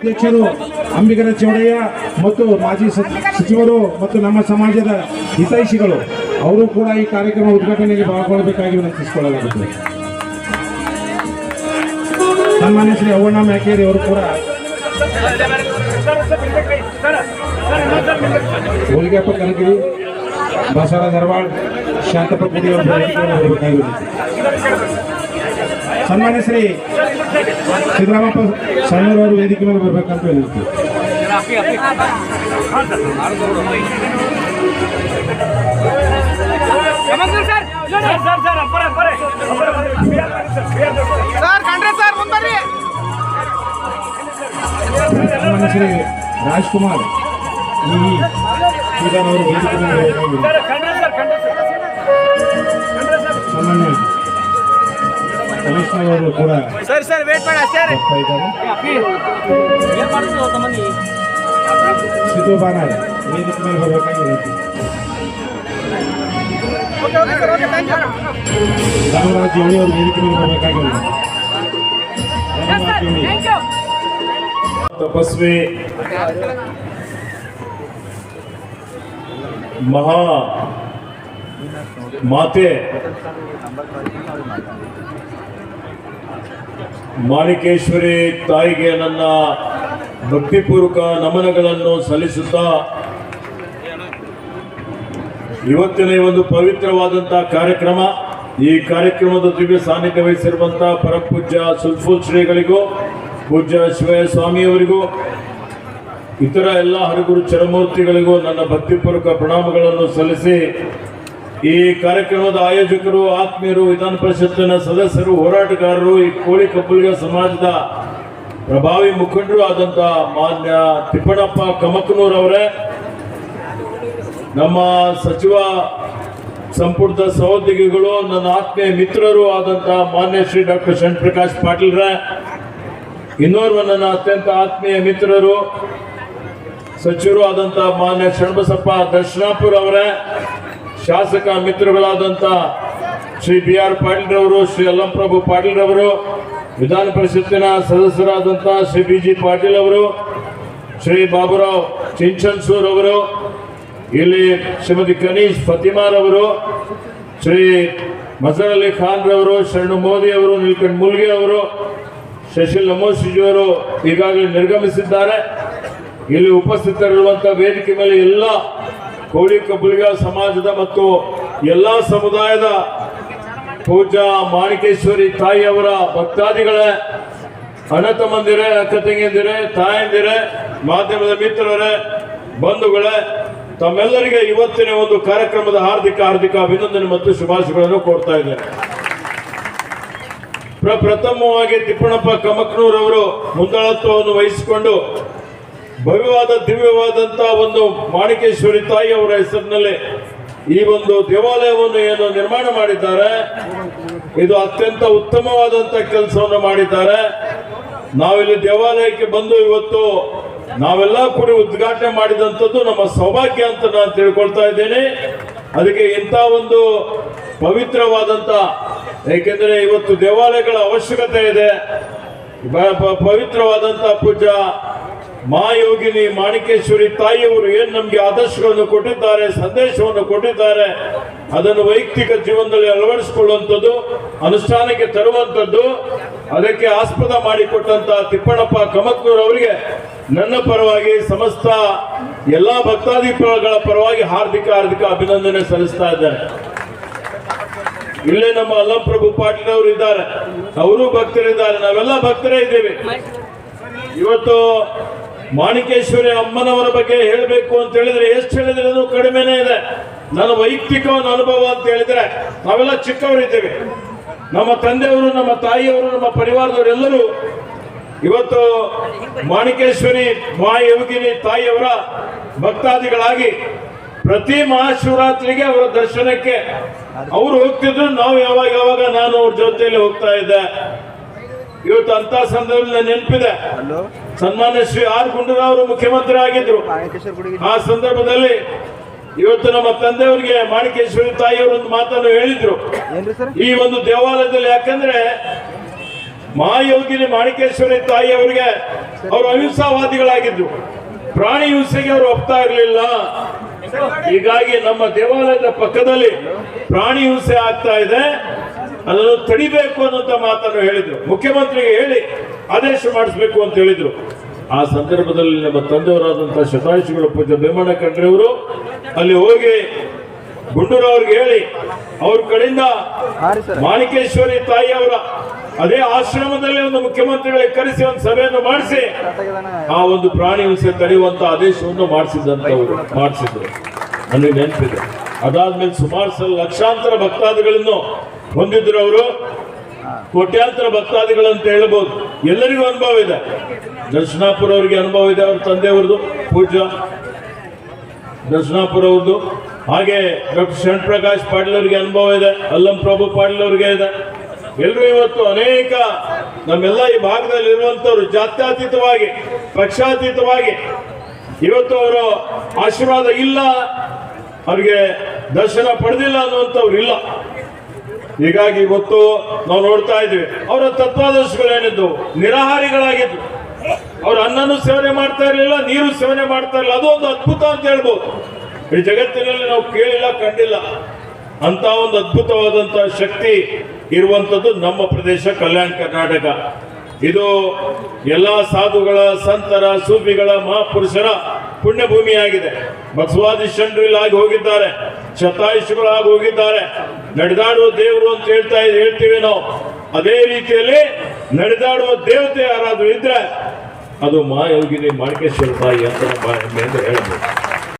ಅಧ್ಯಕ್ಷರು ಅಂಬಿಗರ ಚೌಡಯ್ಯ ಮತ್ತು ಮಾಜಿ ಸಚಿವರು ಮತ್ತು ನಮ್ಮ ಸಮಾಜದ ಹಿತೈಷಿಗಳು ಅವರು ಕೂಡ ಈ ಕಾರ್ಯಕ್ರಮ ಉದ್ಘಾಟನೆಗೆ ಪಾಲ್ಗೊಳ್ಳಬೇಕಾಗಿ ವಿನಂತಿಸಿಕೊಳ್ಳಲಾಗುತ್ತದೆ. ಸನ್ಮಾನ್ಯ ಶ್ರೀ ಅವ್ವಣ್ಣ ಮ್ಯಾಕೇರಿ ಅವರು ಕೂಡ ಹೋಲಿಗೆಪ್ಪ ಕನಗಿರಿ, ಬಸವರಾಜ ಧರವಾಡ್, ಶಾಂತಪ್ಪ ಗುಡಿ ಅವರು ಬರಬೇಕಾಗಿ ವಿನಂತಿ. ಸನ್ಮಾನ್ಯ ಶ್ರೀ ಸಿದ್ದರಾಮಪ್ಪ ಸಣ್ಣರವರು ವೇದಿಕೆ ಮೇಲೆ ಬರಬೇಕಂತ ವಿನಂತಿ. ಸನ್ಮಾನ್ಯ ಶ್ರೀ ರಾಜ್ಕುಮಾರ್ ಅವರು ವೇದಿಕೆ ಮೇಲೆ ಸಾಮಾನ್ಯ ಕಮಿಷನರ್ ಅವರು ಕೂಡ ಸಿದ್ದು ಬಾನಾಳ್ ವೇದಿಕೆ ಮೇಲೆ ಬರಬೇಕಾಗಿ ವಿನಂತಿ. ರಾಮರಾಜ್ ಜೋಳಿ ಅವರು ವೇದಿಕೆ ಮೇಲೆ ಬರಬೇಕಾಗಿ ವಿನಂತಿ. ತಪಸ್ವಿ ಮಹಾ ಮಾತೆ ಮಾಣಿಕೇಶ್ವರಿ ತಾಯಿಗೆ ನನ್ನ ಭಕ್ತಿಪೂರ್ವಕ ನಮನಗಳನ್ನು ಸಲ್ಲಿಸುತ್ತಾ ಇವತ್ತಿನ ಈ ಒಂದು ಪವಿತ್ರವಾದಂತಹ ಕಾರ್ಯಕ್ರಮ, ಈ ಕಾರ್ಯಕ್ರಮದ ದಿವ್ಯ ಸಾನ್ನಿಧ್ಯ ವಹಿಸಿರುವಂತಹ ಪರಪೂಜ್ಯ ಸುಲ್ಫುಲ್ ಶ್ರೀಗಳಿಗೂ, ಪೂಜ್ಯ ಶಿವಯ್ಯ ಸ್ವಾಮಿಯವರಿಗೂ, ಇತರ ಎಲ್ಲ ಹರಿಗುರು ಚರಮೂರ್ತಿಗಳಿಗೂ ನನ್ನ ಭಕ್ತಿಪೂರ್ವಕ ಪ್ರಣಾಮಗಳನ್ನು ಸಲ್ಲಿಸಿ, ಈ ಕಾರ್ಯಕ್ರಮದ ಆಯೋಜಕರು, ಆತ್ಮೀಯರು, ವಿಧಾನ ಪರಿಷತ್ತಿನ ಸದಸ್ಯರು, ಹೋರಾಟಗಾರರು, ಈ ಕೋಳಿ ಕಬ್ಬುಲಿಗ ಸಮಾಜದ ಪ್ರಭಾವಿ ಮುಖಂಡರು ಆದಂತ ಮಾನ್ಯ ತಿಪ್ಪಣಪ್ಪ ಕಮಕನೂರವರೇ, ನಮ್ಮ ಸಚಿವ ಸಂಪುಟದ ಸಹೋದ್ಯೋಗಿಗಳು, ನನ್ನ ಆತ್ಮೀಯ ಮಿತ್ರರು ಆದಂತ ಮಾನ್ಯ ಶ್ರೀ ಡಾಕ್ಟರ್ ಶರಣಪ್ರಕಾಶ್ ಪಾಟೀಲ್ರೇ, ಇನ್ನೋರ್ವ ನನ್ನ ಅತ್ಯಂತ ಆತ್ಮೀಯ ಮಿತ್ರರು ಸಚಿವರು ಆದಂತ ಮಾನ್ಯ ಶರಣಬಸಪ್ಪ ದರ್ಶನಾಪುರ ಅವರೇ, ಶಾಸಕ ಮಿತ್ರಗಳಾದಂಥ ಶ್ರೀ ಬಿ ಆರ್ ಪಾಟೀಲ್ರವರು, ಶ್ರೀ ಅಲ್ಲಂಪ್ರಭು ಪಾಟೀಲ್ರವರು, ವಿಧಾನ ಪರಿಷತ್ತಿನ ಸದಸ್ಯರಾದಂಥ ಶ್ರೀ ಬಿ ಜಿ ಪಾಟೀಲ್ ಅವರು, ಶ್ರೀ ಬಾಬುರಾವ್ ಚಿಂಚನ್ಸೂರ್ ಅವರು, ಇಲ್ಲಿ ಶ್ರೀಮತಿ ಕನೀಶ್ ಫತಿಮಾರವರು, ಶ್ರೀ ಮಜರ್ ಅಲಿ ಖಾನ್ ರವರು, ಶರಣು ಮೋದಿ ಅವರು, ನೀಲ್ಕಂಠ್ ಮುಲ್ಗೆ ಅವರು, ಶಶಿಲ್ ನಮೋಶಿಜಿಯವರು ಈಗಾಗಲೇ ನಿರ್ಗಮಿಸಿದ್ದಾರೆ. ಇಲ್ಲಿ ಉಪಸ್ಥಿತರಿರುವಂತಹ ವೇದಿಕೆ ಮೇಲೆ ಎಲ್ಲ ಕೋಳಿ ಕಬ್ಬುಲಿಗ ಸಮಾಜದ ಮತ್ತು ಎಲ್ಲ ಸಮುದಾಯದ ಪೂಜ್ಯ ಮಾಣಿಕೇಶ್ವರಿ ತಾಯಿಯವರ ಭಕ್ತಾದಿಗಳೇ, ಅಣ್ಣ ತಮ್ಮಂದಿರೇ, ಅಕ್ಕ ತಂಗಿಯಂದಿರೇ, ತಾಯಂದಿರೇ, ಮಾಧ್ಯಮದ ಮಿತ್ರರೇ, ಬಂಧುಗಳೇ, ತಮ್ಮೆಲ್ಲರಿಗೆ ಇವತ್ತಿನ ಒಂದು ಕಾರ್ಯಕ್ರಮದ ಹಾರ್ದಿಕ ಅಭಿನಂದನೆ ಮತ್ತು ಶುಭಾಶಯಗಳನ್ನು ಕೋರ್ತಾ ಇದ್ದೇನೆ. ಪ್ರಥಮವಾಗಿ ತಿಪ್ಪಣಪ್ಪ ಕಮಕನೂರವರು ಮುಂದಾಳತ್ವವನ್ನು ವಹಿಸಿಕೊಂಡು ಭವ್ಯವಾದ ದಿವ್ಯವಾದಂತಹ ಒಂದು ಮಾಣಿಕೇಶ್ವರಿ ತಾಯಿಯವರ ಹೆಸರಿನಲ್ಲಿ ಈ ಒಂದು ದೇವಾಲಯವನ್ನು ಏನು ನಿರ್ಮಾಣ ಮಾಡಿದ್ದಾರೆ, ಇದು ಅತ್ಯಂತ ಉತ್ತಮವಾದಂತಹ ಕೆಲಸವನ್ನು ಮಾಡಿದ್ದಾರೆ. ನಾವಿಲ್ಲಿ ದೇವಾಲಯಕ್ಕೆ ಬಂದು ಇವತ್ತು ನಾವೆಲ್ಲ ಕೂಡಿ ಉದ್ಘಾಟನೆ ಮಾಡಿದಂಥದ್ದು ನಮ್ಮ ಸೌಭಾಗ್ಯ ಅಂತ ನಾನು ತಿಳ್ಕೊಳ್ತಾ ಇದ್ದೇನೆ. ಅದಕ್ಕೆ ಇಂಥ ಒಂದು ಪವಿತ್ರವಾದಂತ, ಏಕೆಂದರೆ ಇವತ್ತು ದೇವಾಲಯಗಳ ಅವಶ್ಯಕತೆ ಇದೆ. ಪವಿತ್ರವಾದಂತಹ ಪೂಜ್ಯ ಮಹಾಯೋಗಿನಿ ಮಾಣಿಕೇಶ್ವರಿ ತಾಯಿಯವರು ಏನು ನಮಗೆ ಆದರ್ಶಗಳನ್ನು ಕೊಟ್ಟಿದ್ದಾರೆ, ಸಂದೇಶವನ್ನು ಕೊಟ್ಟಿದ್ದಾರೆ, ಅದನ್ನು ವೈಯಕ್ತಿಕ ಜೀವನದಲ್ಲಿ ಅಳವಡಿಸಿಕೊಳ್ಳುವಂಥದ್ದು, ಅನುಷ್ಠಾನಕ್ಕೆ ತರುವಂಥದ್ದು, ಅದಕ್ಕೆ ಆಸ್ಪದ ಮಾಡಿಕೊಟ್ಟಂತಹ ತಿಪ್ಪಣಪ್ಪ ಕಮಕನೂರ್ ಅವರಿಗೆ ನನ್ನ ಪರವಾಗಿ, ಸಮಸ್ತ ಎಲ್ಲಾ ಭಕ್ತಾದಿಗಳ ಪರವಾಗಿ ಹಾರ್ದಿಕ ಅಭಿನಂದನೆ ಸಲ್ಲಿಸ್ತಾ ಇದ್ದಾರೆ. ಇಲ್ಲೇ ನಮ್ಮ ಅಲ್ಲಂಪ್ರಭು ಪಾಟೀಲ್ ಅವರು ಇದ್ದಾರೆ, ಅವರು ಭಕ್ತರಿದ್ದಾರೆ, ನಾವೆಲ್ಲ ಭಕ್ತರೇ ಇದ್ದೇವೆ. ಇವತ್ತು ಮಾಣಿಕೇಶ್ವರಿ ಅಮ್ಮನವರ ಬಗ್ಗೆ ಹೇಳಬೇಕು ಅಂತ ಹೇಳಿದ್ರೆ ಎಷ್ಟು ಹೇಳಿದ್ರೆ ಅದು ಕಡಿಮೆನೇ ಇದೆ. ನನ್ನ ವೈಯಕ್ತಿಕ ಅನುಭವ ಅಂತ ಹೇಳಿದ್ರೆ ನಾವೆಲ್ಲ ಚಿಕ್ಕವರಿದ್ದೇವೆ. ನಮ್ಮ ತಂದೆಯವರು, ನಮ್ಮ ತಾಯಿಯವರು, ನಮ್ಮ ಪರಿವಾರದವರೆಲ್ಲರೂ ಇವತ್ತು ಮಾಣಿಕೇಶ್ವರಿ ಮಹಾಯೋಗಿನಿ ತಾಯಿಯವರ ಭಕ್ತಾದಿಗಳಾಗಿ ಪ್ರತಿ ಮಹಾಶಿವರಾತ್ರಿಗೆ ಅವರ ದರ್ಶನಕ್ಕೆ ಅವರು ಹೋಗ್ತಿದ್ರು. ನಾವು ಯಾವಾಗ ನಾನು ಅವ್ರ ಜೊತೆಯಲ್ಲಿ ಹೋಗ್ತಾ ಇದ್ದೆ. ಇವತ್ತು ಅಂತ ಸಂದರ್ಭದಲ್ಲಿ ನೆನಪಿದೆ, ಸನ್ಮಾನ್ಯ ಶ್ರೀ ಆರ್ ಗುಂಡೂರಾವ್ ಅವರು ಮುಖ್ಯಮಂತ್ರಿ ಆಗಿದ್ರು. ಆ ಸಂದರ್ಭದಲ್ಲಿ ಇವತ್ತು ನಮ್ಮ ತಂದೆಯವರಿಗೆ ಮಾಣಿಕೇಶ್ವರಿ ತಾಯಿಯವರು ಒಂದು ಮಾತನ್ನು ಹೇಳಿದ್ರು ಈ ಒಂದು ದೇವಾಲಯದಲ್ಲಿ. ಯಾಕಂದ್ರೆ ಮಹಾಯೋಗಿನಿ ಮಾಣಿಕೇಶ್ವರಿ ತಾಯಿ ಅವರಿಗೆ ಅವರು ಅಹಿಂಸಾವಾದಿಗಳಾಗಿದ್ರು, ಪ್ರಾಣಿ ಹಿಂಸೆಗೆ ಅವರು ಒಪ್ತಾ ಇರಲಿಲ್ಲ. ಹೀಗಾಗಿ ನಮ್ಮ ದೇವಾಲಯದ ಪಕ್ಕದಲ್ಲಿ ಪ್ರಾಣಿ ಹಿಂಸೆ ಆಗ್ತಾ ಇದೆ, ಅದನ್ನು ತಡಿಬೇಕು ಅನ್ನುವಂತ ಮಾತನ್ನು ಹೇಳಿದ್ರು. ಮುಖ್ಯಮಂತ್ರಿಗೆ ಹೇಳಿ ಆದೇಶ ಮಾಡಿಸ್ಬೇಕು ಅಂತ ಹೇಳಿದ್ರು. ಆ ಸಂದರ್ಭದಲ್ಲಿ ನಮ್ಮ ತಂದೆಯವರಾದಂತಹ ಶತಾಯುಷಿಗಳು ಪೂಜ್ಯ ಭೀಮಣ್ಣ ಖಂಡ್ರೆ ಅವರು ಅಲ್ಲಿ ಹೋಗಿ ಗುಂಡೂರವ್ರಿಗೆ ಹೇಳಿ ಅವ್ರ ಕಡೆಯಿಂದ ಮಾಣಿಕೇಶ್ವರಿ ತಾಯಿ ಅವರ ಅದೇ ಆಶ್ರಮದಲ್ಲಿ ಒಂದು ಮುಖ್ಯಮಂತ್ರಿಗಳಿಗೆ ಕರೆಸಿ ಒಂದು ಸಭೆಯನ್ನು ಮಾಡಿಸಿ ಆ ಒಂದು ಪ್ರಾಣಿ ಹಿಂಸೆ ತಡೆಯುವಂತ ಆದೇಶವನ್ನು ಮಾಡಿಸಿದ್ರು. ನನಗೆ ನೆನಪಿದೆ. ಅದಾದ್ಮೇಲೆ ಸುಮಾರು ಲಕ್ಷಾಂತರ ಭಕ್ತಾದಿಗಳನ್ನು ಹೊಂದಿದ್ರು ಅವರು, ಕೋಟ್ಯಾಂತರ ಭಕ್ತಾದಿಗಳಂತ ಹೇಳ್ಬೋದು. ಎಲ್ಲರಿಗೂ ಅನುಭವ ಇದೆ. ದರ್ಶನಾಪುರ ಅವರಿಗೆ ಅನುಭವ ಇದೆ, ಅವ್ರ ತಂದೆಯವ್ರದ್ದು ಪೂಜ್ಯ ದರ್ಶನಾಪುರ ಅವ್ರದ್ದು. ಹಾಗೆ ಡಾಕ್ಟರ್ ಶರಣ್ ಪ್ರಕಾಶ್ ಪಾಟೀಲ್ ಅವರಿಗೆ ಅನುಭವ ಇದೆ, ಅಲ್ಲಂ ಪ್ರಭು ಪಾಟೀಲ್ ಅವರಿಗೆ ಇದೆ. ಎಲ್ಲರೂ ಇವತ್ತು ಅನೇಕ ನಮ್ಮೆಲ್ಲ ಈ ಭಾಗದಲ್ಲಿ ಇರುವಂತವ್ರು ಜಾತ್ಯತೀತವಾಗಿ ಪಕ್ಷಾತೀತವಾಗಿ ಇವತ್ತು ಅವರ ಆಶೀರ್ವಾದ ಇಲ್ಲ, ಅವ್ರಿಗೆ ದರ್ಶನ ಪಡೆದಿಲ್ಲ ಅನ್ನುವಂಥವ್ರು ಇಲ್ಲ. ಹೀಗಾಗಿ ಇವತ್ತು ನಾವು ನೋಡ್ತಾ ಇದ್ವಿ ಅವರ ತತ್ವಾದರ್ಶಗಳೇನಿದ್ದು ನಿರಾಹಾರಿಗಳಾಗಿದ್ದು, ಅವ್ರು ಅನ್ನನೂ ಸೇವನೆ ಮಾಡ್ತಾ ಇರಲಿಲ್ಲ, ನೀರು ಸೇವನೆ ಮಾಡ್ತಾ ಇರಲಿಲ್ಲ. ಅದು ಒಂದು ಅದ್ಭುತ ಅಂತ ಹೇಳ್ಬೋದು. ಈ ಜಗತ್ತಿನಲ್ಲಿ ನಾವು ಕೇಳಿಲ್ಲ ಕಂಡಿಲ್ಲ ಅಂತ ಒಂದು ಅದ್ಭುತವಾದಂತಹ ಶಕ್ತಿ ಇರುವಂತದ್ದು ನಮ್ಮ ಪ್ರದೇಶ ಕಲ್ಯಾಣ ಕರ್ನಾಟಕ. ಇದು ಎಲ್ಲಾ ಸಾಧುಗಳ, ಸಂತರ, ಸೂಫಿಗಳ, ಮಹಾಪುರುಷರ ಪುಣ್ಯಭೂಮಿಯಾಗಿದೆ. ಬಸವಾದಿ ಶರಣರಾಗಿ ಹೋಗಿದ್ದಾರೆ, ಶತಾಯುಷಿಗಳಾಗಿ ಹೋಗಿದ್ದಾರೆ. ನಡೆದಾಡುವ ದೇವರು ಅಂತ ಹೇಳ್ತೀವಿ ನಾವು. ಅದೇ ರೀತಿಯಲ್ಲಿ ನಡೆದಾಡುವ ದೇವತೆ ಯಾರಾದ್ರೂ ಇದ್ರೆ ಅದು ಮಹಾಯೋಗಿನಿ ಮಾಣಿಕೇಶ್ವರ ತಾಯಿ ಅಂತ ಹೇಳಬಹುದು.